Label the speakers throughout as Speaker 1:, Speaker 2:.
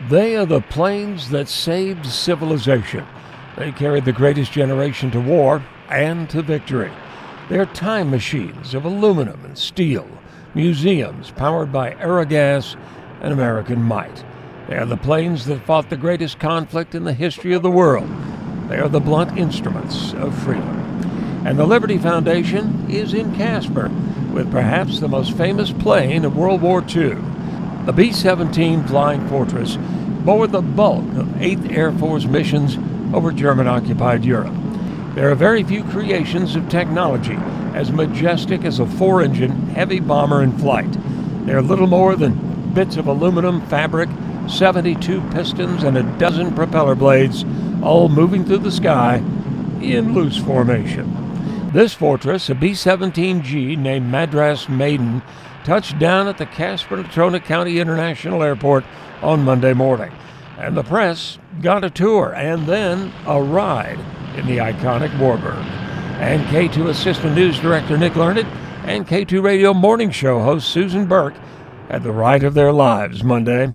Speaker 1: They are the planes that saved civilization. They carried the greatest generation to war and to victory. They're time machines of aluminum and steel, museums powered by aerogas and American might. They are the planes that fought the greatest conflict in the history of the world. They are the blunt instruments of freedom. And the Liberty Foundation is in Casper, with perhaps the most famous plane of World War II. The B-17 Flying Fortress bore the bulk of 8th Air Force missions over German-occupied Europe. There are very few creations of technology as majestic as a 4-engine heavy bomber in flight. They're little more than bits of aluminum fabric, 72 pistons, and a dozen propeller blades, all moving through the sky in loose formation. This Fortress, a B-17G named Madras Maiden, touched down at the Casper-Natrona County International Airport on Monday morning. And the press got a tour and then a ride in the iconic warbird. And K2 Assistant News Director Nick Learned and K2 Radio Morning Show host Susan Burke had the ride of their lives Monday.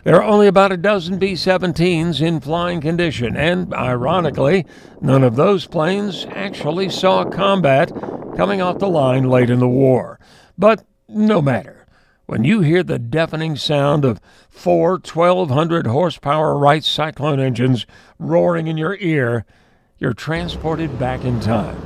Speaker 1: There are only about a dozen B-17s in flying condition, and ironically, none of those planes actually saw combat coming off the line late in the war. But no matter. When you hear the deafening sound of 4 1,200 horsepower Wright Cyclone engines roaring in your ear, you're transported back in time.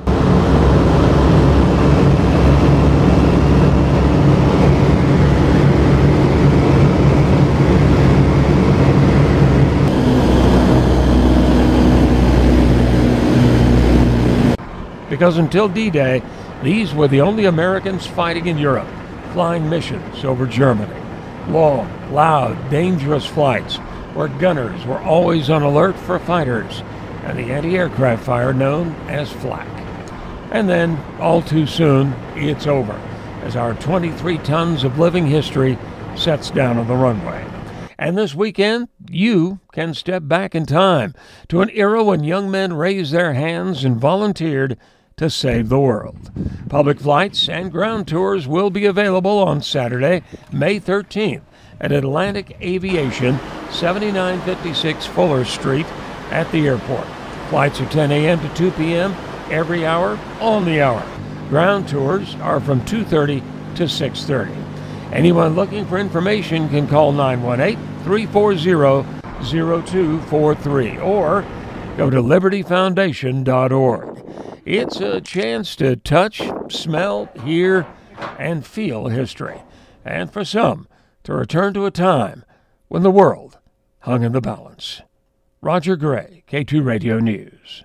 Speaker 1: Because until D-Day, these were the only Americans fighting in Europe, flying missions over Germany. Long, loud, dangerous flights where gunners were always on alert for fighters and the anti-aircraft fire known as flak. And then, all too soon, it's over as our 23 tons of living history sets down on the runway. And this weekend, you can step back in time to an era when young men raised their hands and volunteered to save the world. Public flights and ground tours will be available on Saturday, May 13th at Atlantic Aviation, 7956 Fuller Street at the airport. Flights are 10 a.m. to 2 p.m. every hour on the hour. Ground tours are from 2:30 to 6:30. Anyone looking for information can call 918-340-0243 or go to libertyfoundation.org. It's a chance to touch, smell, hear, and feel history. And for some, to return to a time when the world hung in the balance. Roger Gray, K2 Radio News.